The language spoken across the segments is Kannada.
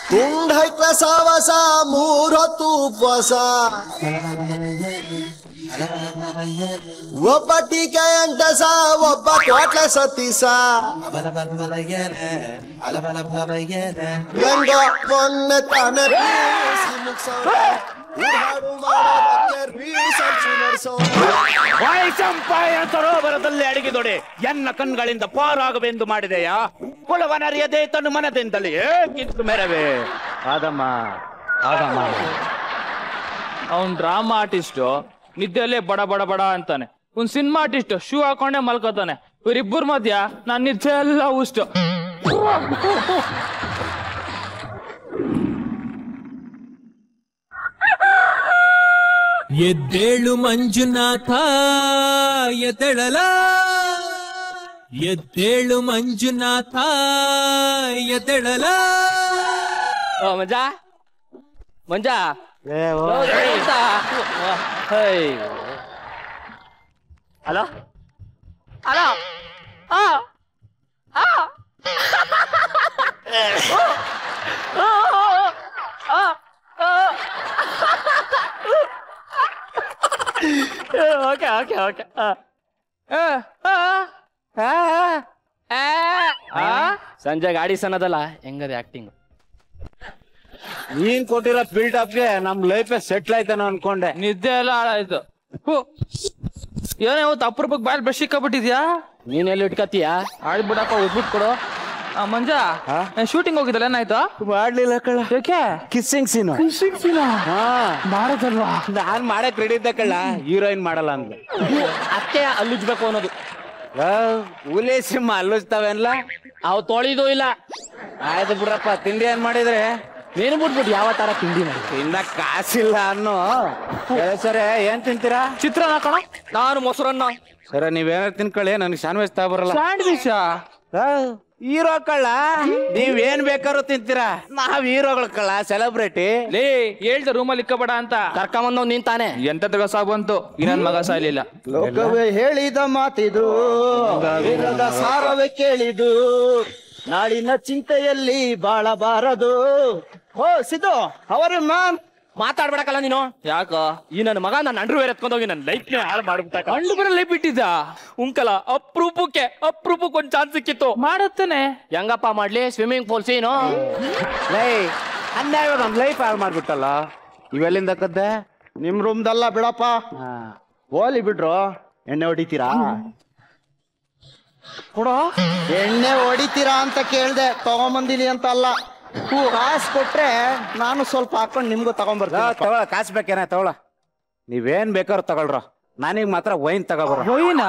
ತುಂಡೈಕ್ಲ ಸಾವಸ ಮೂರೊತ್ತು ಉಪವಾಸ ಒಬ್ಬ ಟೀಕೆ ಎಂಟಸ ಒಬ್ಬ ಕೋಟ್ಲೆ ಸತೀಸ ಗಂಗ ಮೊನ್ನೆ ತಾನೆ ಸರೋವರದಲ್ಲಿ ಅಡಗಿದೊಡೆ ಎನ್ನ ಕಣ್ಗಳಿಂದ ಪಾರಾಗವೆಂದು ಮಾಡಿದೆಯಾ ಕುಲವನರಿಯದೆ ತನ್ನ ಮನದಿಂದಲೇ ಕಿತ್ತು ಮೆರವೆ ಆದಮ್ಮ ಆದಮ್ಮ. ಅವನ್ ಡ್ರಾಮಾ ಆರ್ಟಿಸ್ಟು ನಿದ್ದೆಲ್ಲೇ ಬಡ ಬಡ ಬಡ ಅಂತಾನೆ. ಒಂದ್ ಸಿನಿಮಾ ಆರ್ಟಿಸ್ಟ್ ಶೂ ಹಾಕೊಂಡೆ ಮಲ್ಕೋತಾನೆ. ಇವರಿಬ್ಬರ ಮಧ್ಯ ನಾನ್ ನಿದ್ದೆ ಎಲ್ಲ ಉಷ್ಟು. ಎದ್ದೇಳು ಮಂಜುನಾಥ ಎದ್ದೇಳಲ, ಎದ್ದೇಳು ಮಂಜುನಾಥ ಎದ್ದೇಳಲ. ಮಂಜಾ ಮಂಜಾ hello hello okay okay okay ಸಂಜೆ ಗಾಡಿ ಸನ್ನದಲ್ಲ ಹೆಂಗದೆ ಆಕ್ಟಿಂಗ್. ನೀನ್ ಕೊಟ್ಟಿರೋ ಬಿಲ್ಡಪ್ಗೆ ನಮ್ ಲೈಫ್ ಸೆಟ್ಲ್ ಆಯ್ತಾನ ಅನ್ಕೊಂಡೆ. ನಿದ್ದೆ ಎಲ್ಲ ಹಾಳಾಯ್ತು. ಏನೇ ಅವತ್ತು ಅಪರೂಪಕ್ಕೆ ಬಾಯಲ್ಲಿ ಬ್ರಷ್ ಇಕ್ಕಬಿಟ್ಟಿದ್ಯಾ? ನೀನ್ ಎಲ್ಲಿ ಇಟ್ಕತೀಯ? ಆಯ್ತು ಬಿಡಪ್ಪ, ಉದ್ಬಿಟ್ಟು ಕೊಡು. ಮಂಜಾ ಶೂಟಿಂಗ್ ಹೋಗಿದ್ದಲ್ಲ, ಏನಾಯ್ತು? ಮಾಡ್ಲಿಲ್ಲ ಕಳ್ಳ. ಯಾಕೆ? ಕಿಸ್ಸಿಂಗ್ ಸೀನು. ಕಿಸ್ಸಿಂಗ್ ಸೀನಾ? ಮಾಡದಲ್ವಾ? ನಾನ್ ಮಾಡಕ್ ರೆಡಿ ಇದ್ದ ಕಳ್ಳ, ಹೀರೋಯಿನ್ ಮಾಡಲ್ಲ ಅಂದ್ಲು. ಅತ್ತೆ ಅಲ್ಲುಜ್ಬೇಕು ಅನ್ನೋದು. ಹುಲಿ ಸಿಂಹ ಅಲ್ಲುಜ್ತಾವೆಲ್ಲ, ಅವ್ ತೊಳಿದು ಇಲ್ಲ. ಆಯ್ತು ಬಿಡ್ರಪ್ಪ. ತಿಂಡಿ ಏನ್ ಮಾಡಿದ್ರೆ? ನೀನು ಬಿಟ್ಬಿಟ್ಟು ಯಾವ ತರ ತಿಂಡಿ ಮಾಡಿ ತಿನ್ನ ಕಾಸಿಲ್ಲ ಅನ್ನೋ. ಸರಿ ಏನ್ ತಿಂತೀರಾ? ಚಿತ್ರಾನ್ನ ಕಣ. ನಾನು ಮೊಸರನ್ನ. ಸರ ನೀವೇನಾರು ತಿನ್ಕೊಳ್ಳಿ, ನನ್ಗೆ ಶಾನ್ವೇಜ್ ತಗೊಬರಲ್ಲ. ಸ್ಯಾಂಡ್ವಿಚ್ ಹೀರೋ ಕಳ್ಳ, ನೀವೇನ್ ಬೇಕಾದ್ರು ತಿಂತೀರಾ. ನಾವ್ ಹೀರೋಗಳು ಕಳ್ಳ, ಸೆಲೆಬ್ರಿಟಿ. ಲೇ ಹೇಳ್ದ ರೂಮಲ್ಲಿ ಇಕ್ಕಬೇಡ ಅಂತ ಕರ್ಕೊಂಬಂದವ್ ನೀನ್ ತಾನೆ. ಎಂತದ ಸಾವು ಬಂತು, ಇನ್ನೊಂದ್ ಮಗ ಸಾಯ್ಲಿಲ್ಲ. ಲೋಕವೇ ಹೇಳಿದ ಮಾತಿದು, ವೇದದ ಸಾರವೇ ಕೇಳಿದು, ನಾಳಿನ ಚಿಂತೆಯಲ್ಲಿ ಬಾಳಬಾರದು. ಓ ಸಿದ್ದು, ಅವರು ಮ್ಯಾನ್ ಮಾತಾಡ್ಬೇಡಕಲ್ಲ ನೀನು. ಯಾಕ ಈ ನನ್ನ ಮಗ ನನ್ನ ಅಂಡ್ರು ಬೇರೆ ಎತ್ಕೊಂಡೋಗಿ ನನ್ನ ಲೈಫ್ ಹಾಳು ಮಾಡ್ಬಿಟ್ಟ. ಅಂಡು ಬೇರೆ ಲೈಫ್ ಬಿಟ್ಟಿದ್ದ ಉಂಕಲ. ಅಪ್ರೂಪಕ್ಕೆ ಒಂದ್ ಚಾನ್ಸ್ ಸಿಕ್ಕಿತ್ತು, ಮಾಡತ್ತೇನೆ. ಹೆಂಗಪ್ಪ ಮಾಡ್ಲಿ? ಸ್ವಿಮ್ಮಿಂಗ್ ಪೂಲ್ ಸೀನು ಲೈ ಅನ್ಯಾಯ ನಮ್ ಲೈಫ್ ಹಾಳು ಮಾಡ್ಬಿಟ್ಟಲ್ಲ. ಇವೆಲ್ಲಿಂದ ಕದ್ದೆ? ನಿಮ್ ರೂಮ್ದಲ್ಲ ಬಿಡಪ್ಪ. ಹೋಲಿ ಬಿಡ್ರು. ಎಣ್ಣೆ ಹೊಡಿತೀರಾ? ಕೊಡೋ. ಎಣ್ಣೆ ಹೊಡಿತೀರಾ ಅಂತ ಕೇಳ್ದೆ, ತಗೊಂಬಂದಿನಿ ಅಂತ ಅಲ್ಲ. ಕಾಸು ಕೊಟ್ರೆ ನಾನು ಸ್ವಲ್ಪ ಹಾಕೊಂಡು ನಿಮ್ಗೂ ತಗೊಂಡ್ಬರ್ತೀನಿ. ತಗೊಳ. ಕಾಸು ಬೇಕೇನ? ತಗೊಳ. ನೀವೇನ್ ಬೇಕಾದ್ರು ತಗೊಳ್ರ, ನನಗ್ ಮಾತ್ರ ವೈನ್ ತಗೋಬರ. ವೈನಾ?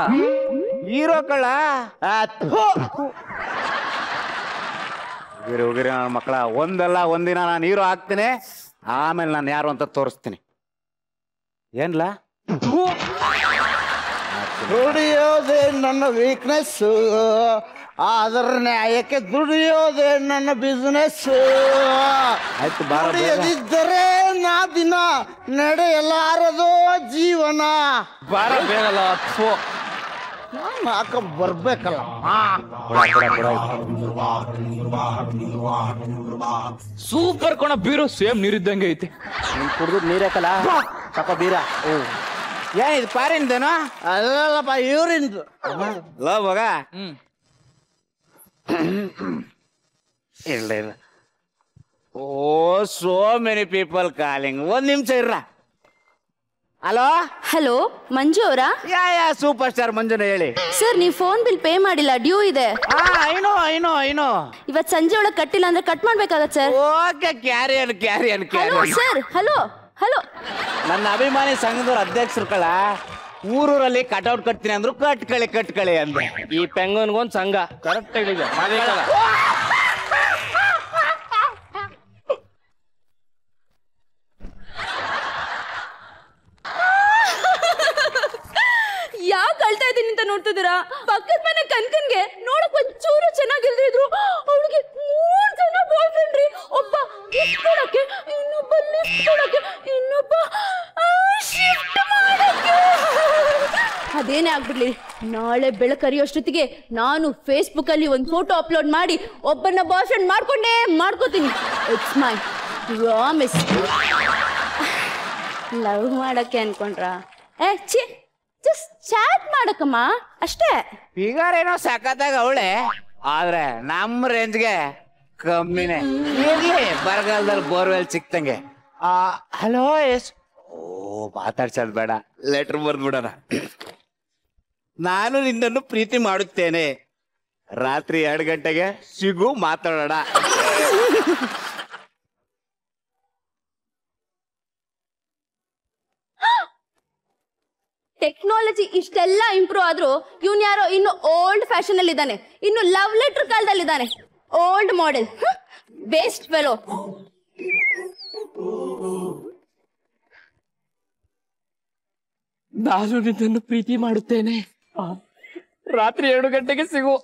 ಹೀರೋ ಕಳ್ಳ. ಹೋಗಿರಿ ನನ್ನ ಮಕ್ಕಳ. ಒಂದಲ್ಲ ಒಂದಿನ ನಾನು ಹೀರೋ ಆಗ್ತೀನಿ, ಆಮೇಲೆ ನಾನು ಯಾರು ಅಂತ ತೋರಿಸ್ತೀನಿ. ಏನ್ಲ? ದುಡಿಯೋದೇ ನನ್ನ ವೀಕ್ನೆಸ್, ಆದ್ರ ನ್ಯಾಯಕ್ಕೆ ದುಡಿಯೋದೇ ನನ್ನ ಬಿಸ್ನೆಸ್. ಆಯ್ತು, ದುಡಿಯದಿದ್ದರೆ ನಾ ದಿನ ನಡೆಯಲಾರದೋ ಜೀವನ. ಬಾರ ಬೇಗಲ್ಲ. ನಾನು ಹಾಕೊಂಡ್ ಬರ್ಬೇಕಲ್ಲ. ಸೂಪರ್ ಕಣ. ಬೀರು ಸೇಮ್ ನೀರಿದ್ದಂಗೆ ಐತಿ. ನೀನ್ ಕುಡ್ದು ನೀರೇಕಲ್ಲ ಸ್ವಲ್ಪ ಬೀರ. ಏನ್ ಇದು ಪಾರಿಂದೇನೋ? ಅಲ್ಲಲ್ಲಪ್ಪ, ಇವ್ರಿಂದು. ಲೋ ಮಗ. ಇಲ್ಲ ಇಲ್ಲ. Oh so many people calling. ಒಂದ್ ನಿಮಿಷ ಇರ್ರ. ಹಲೋ ಹಲೋ, ಮಂಜು ಅವರಾ? ಯಾ ಸೂಪರ್ ಸ್ಟಾರ್ ಮಂಜುನ ಹೇಳಿ. ಸರ್, ನೀವು ಫೋನ್ ಬಿಲ್ ಪೇ ಮಾಡಿಲ್ಲ, ಡ್ಯೂ ಇದೆ. ಐನೋ ಇವತ್ ಸಂಜೆ ಒಳಗೆ ಕಟ್ಟಿಲ್ಲ ಅಂದ್ರೆ ಕಟ್ ಮಾಡ್ಬೇಕಾಗತ್ತೆ sir. Okay, carry on. Hello sir. Hello hello, ನನ್ನ ಅಭಿಮಾನಿ ಸಂಘದವ್ರ ಅಧ್ಯಕ್ಷರು ಕಳ ಊರೂರಲ್ಲಿ ಕಟ್ಔಟ್ ಕಟ್ತೀನಿ ಅಂದ್ರು ಕಟ್ಕಳಿ ಅಂದ್ರು. ಈ ಪೆಂಗನ್ಗೊಂದ್ ಸಂಘ ಕರೆಕ್ಟ್ ಆಗಿದೆ. ಯಾಕೆ ಅಳ್ತಾ ಇದ್ದೀನಿ ಅಂತ ನೋಡ್ತಿದ್ದೀರಾ? ಪಕ್ಕದ ಮನೆ ಕನ್ಕನ್ಗೆ ನೋಡಕ್ ಒಂಚೂರು ಚೆನ್ನಾಗಿಲ್ದಿದ್ರು ಅವಳಿಗೆ 3 ಜನ ಬಾಯ್ ಫ್ರೆಂಡ್ ರೀ. ಒಬ್ಬ ಗಿಫ್ಟ್ ಕೊಡಕ್ಕೆ, ಇನ್ನೊಬ್ಬ ಲಿಫ್ಟ್ ಕೊಡಕ್ಕೆ, ಇನ್ನೊಬ್ಬ ಶಿಫ್ಟ್ ಮಾಡಕ್ಕೆ. ಅದೇನೇ ಆಗ್ಬಿಡ್ಲಿ, ನಾಳೆ ಬೆಳಕರಿಯೋಷ್ಟೊತ್ತಿಗೆ ನಾನು ಫೇಸ್ಬುಕ್ ಅಲ್ಲಿ ಒಂದು ಫೋಟೋ ಅಪ್ಲೋಡ್ ಮಾಡಿ ಒಬ್ಬನ ಬಾಯ್ ಫ್ರೆಂಡ್ ಮಾಡ್ಕೋತೀನಿ. It's my promise. ಲವ್ ಮಾಡಕ್ಕೆ ಅನ್ಕೊಂಡ್ರಾ? ಜಸ್ಟ್ ಚಾಟ್ ಮಾಡಕ್ಕಮ್ಮ ಅಷ್ಟೇ. ಫಿಗರ್ ಏನೋ ಸಖತ್ತಾಗ ಅವಳೆ, ಆದ್ರೆ ನಮ್ಮ ರೇಂಜ್ಗೆ ಕಮ್ಮಿನೇ. ಇರ್ಲಿ, ಬರಗಾಲದಲ್ಲಿ ಬೋರ್ವೆಲ್ ಸಿಕ್ತಂಗೆ. Hello yes. ಓ, ಮಾತಾಡ್ಸೋದ್ ಬೇಡ, ಲೆಟರ್ ಬರ್ದ್ಬಿಡೋಣ. ನಾನು ನಿನ್ನನ್ನು ಪ್ರೀತಿ ಮಾಡುತ್ತೇನೆ, ರಾತ್ರಿ 2 ಗಂಟೆಗೆ ಸಿಗು, ಮಾತಾಡೋಣ. ಟೆಕ್ನಾಲಜಿ ಇಷ್ಟೆಲ್ಲ ಇಂಪ್ರೂವ್ ಆದ್ರೂ ಇವನ್ ಯಾರೋ ಇನ್ನು ಓಲ್ಡ್ ಫ್ಯಾಷನ್ ಅಲ್ಲಿ ಇದ್ದಾನೆ, ಇನ್ನು ಲವ್ ಲೆಟರ್ ಕಾಲದಲ್ಲಿ ಇದ್ದಾನೆ. Old model, best fellow. ನಾನು ನಿನ್ನನ್ನು ಪ್ರೀತಿ ಮಾಡುತ್ತೇನೆ, ರಾತ್ರಿ 2 ಗಂಟೆಗೆ ಸಿಗು.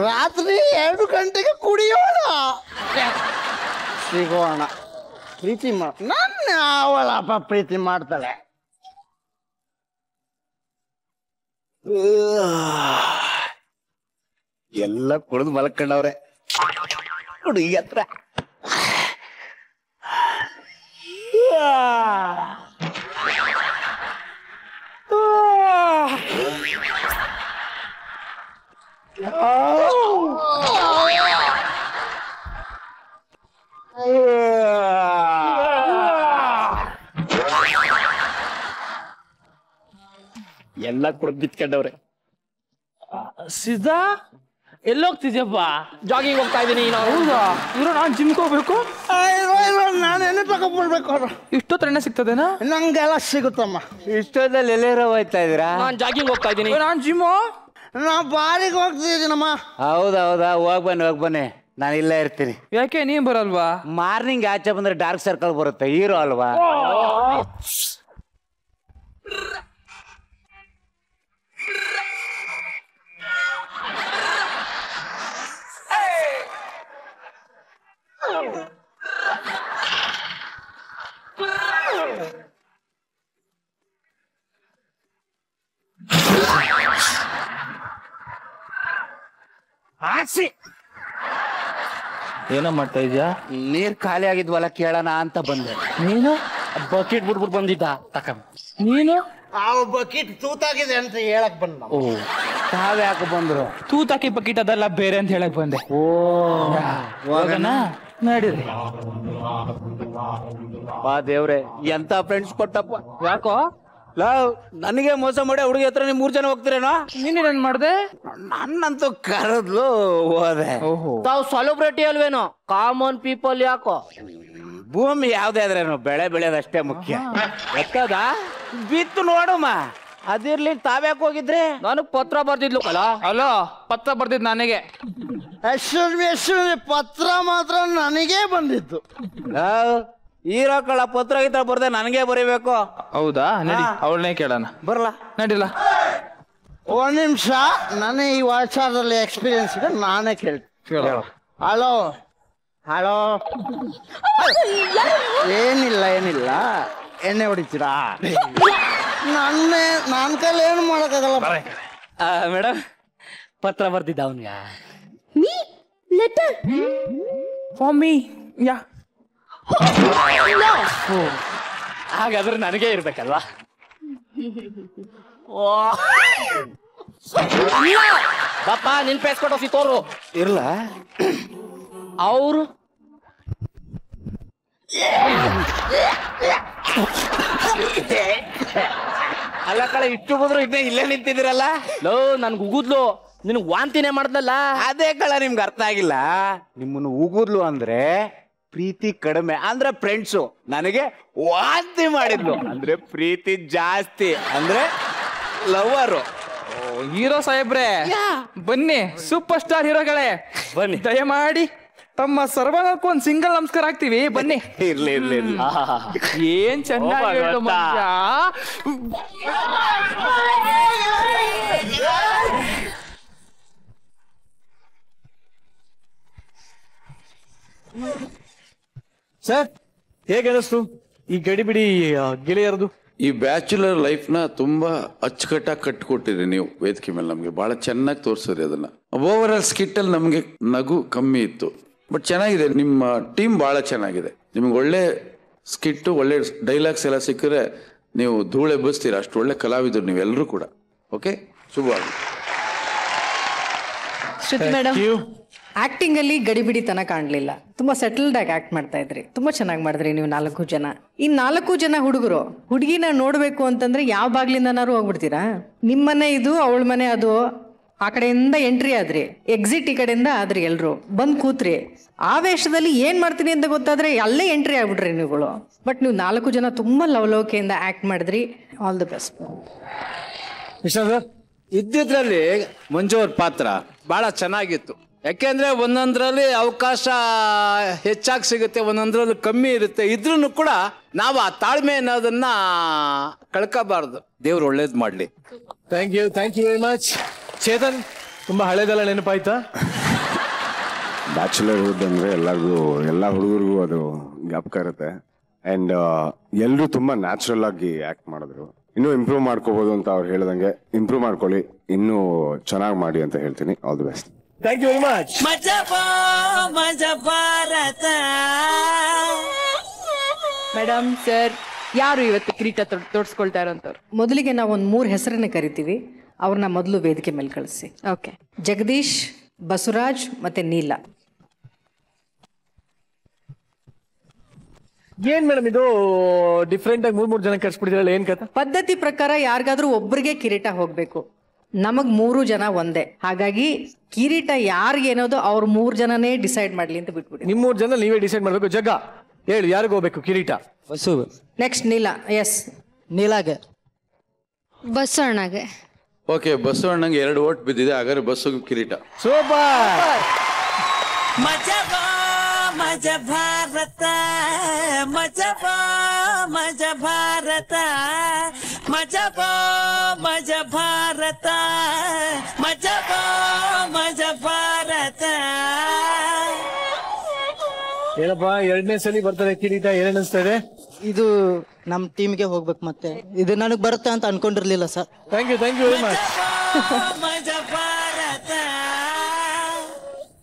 ರಾತ್ರಿ 2 ಗಂಟೆಗೆ ಕುಡಿಯೋಣ, ಸಿಗೋಣ, ಪ್ರೀತಿ ನನ್ನ ಅವಳಪ್ಪ ಪ್ರೀತಿ ಮಾಡ್ತಾಳೆ. ಎಲ್ಲ ಕುಡಿದು ಮಲ್ಕೊಂಡವ್ರೆ ಹುಡುಗಿ ಹತ್ರ. ಎಲ್ಲ ಕುಡಿದು ಬಿತ್ಕೊಂಡವ್ರೆ. ಸಿದ್ಧಾ, ಎಲ್ಲೋಗ್ತಿದ್ಯಪ್ಪ? ಜಾಗಿಂಗ್ ಹೋಗ್ತಾ ಇದೀನಿ. ಹೌದಾ? ಇವ್ರು ನಾನು ಜಿಮ್ಗೆ ಹೋಗ್ಬೇಕು. ನಾನೇನು ತಗೊಂಡ್ಬಿಡ್ಬೇಕು, ಇಷ್ಟೊತ್ತು ಎಣ್ಣೆ ಸಿಗ್ತದೇನಾ? ನಂಗೆಲ್ಲ ಸಿಗುತ್ತಮ್ಮ. ಇಷ್ಟೊಂದಲ್ಲಿ ಎಲ್ಲೇರೋ ಹೋಯ್ತಾ ಇದೀರಾ? ನಾನು ಜಾಗಿಂಗ್ ಹೋಗ್ತಾ ಇದೀನಿ. ನಾನು ಜಿಮ್ಮು, ನಾ ಬಾರಿಗೆ ಹೋಗ್ತಿದ್ದೀನಮ್ಮ. ಹೌದಾ? ಹೋಗ್ ಬನ್ನಿ, ನಾನು ಇಲ್ಲೇ ಇರ್ತೀನಿ. ಯಾಕೆ ನೀನ್ ಬರಲ್ವಾ? ಮಾರ್ನಿಂಗ್ ಆಚೆ ಬಂದ್ರೆ ಡಾರ್ಕ್ ಸರ್ಕಲ್ ಬರುತ್ತೆ, ಹೀರೋ ಅಲ್ವಾ? ಏನೋ ಮಾಡ್ತಾ ಇದ್ಯಾ? ನೀರ್ ಖಾಲಿ ಆಗಿದ್ವಲ್ಲ, ಕೇಳೋಣ ಅಂತ ಬಂದೆ. ನೀನು ಬಕೆಟ್ ಬಿಟ್ಬಿಟ್ಟು ಬಂದಿದ್ದ ತಕೊಂಡ್. ನೀನು ಆ ಬಕೆಟ್ ತೂತಾಗಿದೆ ಅಂತ ಹೇಳಕ್ ಬಂದ. ಓ, ತಾವ್ಯಾಕೆ ಬಂದ್ರು? ತೂತಾಕಿ ಬಕೆಟ್ ಅದೆಲ್ಲ ಬೇರೆ ಅಂತ ಹೇಳಕ್ ಬಂದೆ. ಓ, ಹೋಗೋಣ ನಡೀರಿ. ಬಾ ದೇವ್ರೆ, ಎಂತ ಫ್ರೆಂಡ್ಸ್ ಕೊಟ್ಟಪ್ಪ. ಯಾಕೋ? ಲವ್, ನನಗೆ ಮೋಸ ಮಾಡಿ ಹುಡುಗಿ ಹತ್ರ ನೀವು 3 ಜನ ಹೋಗ್ತೀರೇನೋ? ನೀನೇನ್ ಮಾಡ್ದೆ? ನನ್ನಂತೂ ಕರೆದ್ಲು, ಹೋದೆ. ತಾವು ಸೆಲೆಬ್ರಿಟಿ ಅಲ್ವೇನೋ, ಕಾಮನ್ ಪೀಪಲ್ ಯಾಕೋ? ಭೂಮಿ ಯಾವ್ದೇ ಆದ್ರೇನು ಬೆಳೆ ಬೆಳೆಯೋದಷ್ಟೇ ಮುಖ್ಯ. ಎತ್ತದ ಬಿತ್ತು ನೋಡಮ್ಮ. ಅದಿರ್ಲಿ, ತಾವ್ಯಾಕೆ ಹೋಗಿದ್ರೆ? ನನಗ್ ಪತ್ರ ಬರ್ದಿದ್ಲು ಕಲ. ಅಲೋ, ಪತ್ರ ಬರ್ದಿದ್ ನನಗೆ. ಅಶ್ವಿನಿ ಪತ್ರ ಮಾತ್ರ ನನಗೇ ಬಂದಿತ್ತು. ಹೀರೋ ಕಳ ಪತ್ರ ಗೀತ ಬರ್ದೆ ನನಗೆ ಬರೀಬೇಕು. ಹೌದಾ? ನಡಿ, ಅವಳನ್ನೇ ಕೇಳೋಣ. ಬರಲ್ಲ, ನಡಿಲ್ಲ. 1 ನಿಮಿಷ, ನನಗೆ ಈ ವಾಚಾರದಲ್ಲಿ ಎಕ್ಸ್ಪೀರಿಯನ್ಸ್ ಇದೆ, ನಾನೇ ಕೇಳ್ತೀನಿ. Hello hello. ಏನಿಲ್ಲ, ಎಣ್ಣೆ ಹೊಡಿತೀರಾ? ನನ್ನ ಕೈಲಿ ಏನು ಮಾಡೋಕ್ಕಾಗಲ್ಲ. ಮೇಡಮ್, ಪತ್ರ ಬರ್ದಿದ್ದ ಅವನ್ಗ. Me letter for me. Yeah, ಹಾಗಾದ್ರೆ ನನಗೆ ಇರ್ಬೇಕಲ್ವಾ? ಬಾಪ, ನಿನ್ ಪೇಸ್ ಕೊಟ್ಟು ತೋರು. ಇರ್ಲ ಅವರು ಅಲ್ಲ ಕಳೆ, ಇಷ್ಟು ಬಂದ್ರು ಇಲ್ಲೇ ನಿಂತಿದ್ದೀರಲ್ಲ. ಲೋ, ನನ್ಗೆ ಉಗುದ್ಲು, ನಿನ್ಗೆ ವಾಂತಿನೇ ಮಾಡ್ದಲ್ಲ. ಅದೇ ಕಳ ನಿಮ್ಗೆ ಅರ್ಥ ಆಗಿಲ್ಲ. ನಿಮ್ಮನ್ನು ಉಗುದ್ಲು ಅಂದ್ರೆ ಪ್ರೀತಿ ಕಡಿಮೆ ಅಂದ್ರೆ ಫ್ರೆಂಡ್ಸು, ನನಗೆ ವಾಂತಿ ಮಾಡಿದ್ಲು ಅಂದ್ರೆ ಪ್ರೀತಿ ಜಾಸ್ತಿ ಅಂದ್ರೆ ಲವರು. ಹೀರೋ ಸಾಹೇಬ್ರೆ, ಬನ್ನಿ, ಸೂಪರ್ ಸ್ಟಾರ್ ಹೀರೋಗಳೇ ಬನ್ನಿ, ದಯಮಾಡಿ ತಮ್ಮ ಸರ್ವನಕ್ಕೂ ಒಂದು ಸಿಂಗಲ್ ನಮಸ್ಕಾರ ಹಾಕ್ತಿವಿ, ಬನ್ನಿ. ಇರ್ಲಿ. ಏನ್ ಚೆನ್ನಾಗಿ ಹೇಳು ಮನುಷ್ಯ. ಸರ್ ಹೇಗೆ ಅನಿಸ್ತು ಈ ಗಡಿಬಿಡಿ ಗೆಳೆಯರದು? ಈ ಬ್ಯಾಚುಲರ್ ಲೈಫ್ನ ತುಂಬಾ ಅಚ್ಚುಕಟ್ಟಾಗಿ ಕಟ್ಟಿಕೊಟ್ಟಿರಿ ನೀವು ವೇದಿಕೆ ಮೇಲೆ. ನಮಗೆ ಬಹಳ ಚೆನ್ನಾಗಿ ತೋರಿಸಿದ್ರಿ ಅದನ್ನ. ಓವರ್ ಆಲ್ ಸ್ಕಿಟ್ ಅಲ್ಲಿ ನಮಗೆ ನಗು ಕಮ್ಮಿ ಇತ್ತು, ಬಟ್ ಚೆನ್ನಾಗಿದೆ. ನಿಮ್ಮ ಟೀಮ್ ಬಹಳ ಚೆನ್ನಾಗಿದೆ. ನಿಮ್ಗೆ ಒಳ್ಳೆ ಸ್ಕಿಟ್, ಒಳ್ಳೆ ಡೈಲಾಗ್ಸ್ ಎಲ್ಲ ಸಿಕ್ಕಿದ್ರೆ ನೀವು ಧೂಳೆ ಎಬ್ಬಿಸ್ತೀರ. ಅಷ್ಟು ಒಳ್ಳೆ ಕಲಾವಿದರು ನೀವೆಲ್ಲರೂ ಕೂಡ. ಓಕೆ, ಶುಭವಾಗಿ. ಶ್ರುತಿ ಮೇಡಮ್, ಆಕ್ಟಿಂಗ್ ಅಲ್ಲಿ ಗಡಿಬಿಡಿತನ ಕಾಣಲಿಲ್ಲ. ತುಂಬಾ ಸೆಟಲ್ಡ್ ಆಗಿ ಆಕ್ಟ್ ಮಾಡ್ತಾ ಇದ್ರಿ. ತುಂಬಾ ಚೆನ್ನಾಗಿ ಮಾಡಿದ್ರಿ ನೀವು 4 ಜನ. ಈ 4 ಜನ ಹುಡುಗರು ಹುಡುಗಿನ ನೋಡ್ಬೇಕು ಅಂತಂದ್ರೆ ಯಾವ ಬಾಗ್ಲಿಂದನಾರು ಹೋಗ್ಬಿಡ್ತೀರಾ? ನಿಮ್ಮನೆ ಇದು, ಅವಳ ಮನೆ ಅದು. ಆ ಕಡೆಯಿಂದ ಎಂಟ್ರಿ ಆದ್ರಿ, ಎಕ್ಸಿಟ್ ಈ ಕಡೆಯಿಂದ ಆದ್ರಿ. ಎಲ್ರು ಬಂದ್ ಕೂತ್ರಿ. ಆವೇಶದಲ್ಲಿ ಏನ್ ಮಾಡ್ತೀನಿ ಅಂತ ಗೊತ್ತಾದ್ರೆ ಅಲ್ಲೇ ಎಂಟ್ರಿ ಆಗ್ಬಿಟ್ರಿ ನೀವುಗಳು. ಬಟ್ ನೀವು 4 ಜನ ತುಂಬಾ ಲವಲವಿಕೆಯಿಂದ ಆಕ್ಟ್ ಮಾಡಿದ್ರಿ. All the best. Krishna sir, ಇದ್ದಿದ್ರಲ್ಲಿ ಮಂಜು ಅವ್ರ ಪಾತ್ರ ಬಹಳ ಚೆನ್ನಾಗಿತ್ತು. ಯಾಕೆಂದ್ರೆ ಒಂದೊಂದ್ರಲ್ಲಿ ಅವಕಾಶ ಹೆಚ್ಚಾಗಿ ಸಿಗುತ್ತೆ, ಒಂದೊಂದ್ರಲ್ಲಿ ಕಮ್ಮಿ ಇರುತ್ತೆ. ಇದ್ರೂ ಕೂಡ ನಾವು ಆ ತಾಳ್ಮೆ ಅನ್ನೋದನ್ನ ಕಳ್ಕೋಬಾರ್ದು. ದೇವ್ರು ಒಳ್ಳೇದ್ ಮಾಡ್ಲಿ. Thank you very much. Chetan, ತುಂಬಾ ಹಳೇದೆಲ್ಲ ನೆನಪಾಯ್ತಾ? ಬ್ಯಾಚುಲರ್ಹುಡ್ ಅಂದರೆ ಎಲ್ಲ ಹುಡುಗರಿಗೂ ಅದು ಜ್ಞಾಪಕ ಇರುತ್ತೆ. ಆ್ಯಂಡ್ ಎಲ್ಲರೂ ತುಂಬ ನ್ಯಾಚುರಲ್ ಆಗಿ ಆ್ಯಕ್ಟ್ ಮಾಡಿದ್ರು. ಇನ್ನೂ ಇಂಪ್ರೂವ್ ಮಾಡ್ಕೋಬೋದು ಅಂತ ಅವ್ರು ಹೇಳ್ದಂಗೆ ಇಂಪ್ರೂವ್ ಮಾಡ್ಕೊಳ್ಳಿ, ಇನ್ನೂ ಚೆನ್ನಾಗಿ ಮಾಡಿ ಅಂತ ಹೇಳ್ತೀನಿ. All the best. Thank you very much. Madam sir, ಯಾರು ಇವತ್ತು ಕಿರೀಟ ತೋಡ್ಸ್ಕೊಳ್ತಾ ಇರೋಂಥವ್ರು? ಮೊದಲಿಗೆ ನಾವು ಒಂದು 3 ಹೆಸರನ್ನ ಕರಿತೀವಿ. ಅವ್ರನ್ನ ಮೊದಲು ವೇದಿಕೆ ಮೇಲೆ ಕಳಿಸಿ. ಓಕೆ. ಜಗದೀಶ್, ಬಸವರಾಜ್ ಮತ್ತೆ ನೀಲ. ಏನ್ ಮೇಡಮ್ ಇದು ಡಿಫ್ರೆಂಟ್ ಆಗಿ 3 ಜನ ಕರ್ಸ್ಬಿಟ್ಟಿದ್ರಲ್ಲ, ಏನ್ ಕಥೆ? ಪದ್ಧತಿ ಪ್ರಕಾರ ಯಾರಿಗಾದ್ರೂ ಒಬ್ಬರಿಗೆ ಕಿರೀಟ ಹೋಗ್ಬೇಕು. ನಮಗ್ 3 ಜನ ಒಂದೇ. ಹಾಗಾಗಿ ಕಿರೀಟ ಯಾರಿಗೇನೋದು ಅವ್ರ 3 ಜನನೇ ಡಿಸೈಡ್ ಮಾಡ್ಲಿ ಅಂತ ಬಿಟ್ಬಿಡಿ. ನಿಮ್ 3 ಜನ ನೀವೇ ಡಿಸೈಡ್ ಮಾಡ್ಬೇಕು. ಜಗ ಹೇಳಿ, ಯಾರಿಗ ಹೋಗ್ಬೇಕು ಕಿರೀಟ? ಬಸ್ಸು. ನೆಕ್ಸ್ಟ್ ನೀಲ. ಎಸ್, ನೀಲಾಗೆ. ಬಸವಣ್ಣಗೆ. ಓಕೆ, ಬಸ್ಸು ಅಣ್ಣಂಗೆ 2 ಓಟ್ ಬಿದ್ದಿದೆ. ಹಾಗಾದ್ರೆ ಬಸ್ಸು ಕಿರೀಟ. ಸೂಪರ್. ಮಜ ಭಾರತ ಮಜ ಭಾರತ ಮಜ ಭಾರತ ಮಜ ಭಾರತ. ಏನಪ್ಪ, 2ನೇ ಸಲ ಬರ್ತಾರೆ ಕಿರೀಟ, ಏನ್ ಅನಿಸ್ತಾ ಇದೆ? ಇದು ನಮ್ಮ ಟೀಮ್ಗೆ ಹೋಗ್ಬೇಕು. ಮತ್ತೆ ಇದು ನನಗೆ ಬರುತ್ತೆ ಅಂತ ಅನ್ಕೊಂಡಿರ್ಲಿಲ್ಲ sir. Thank you very much.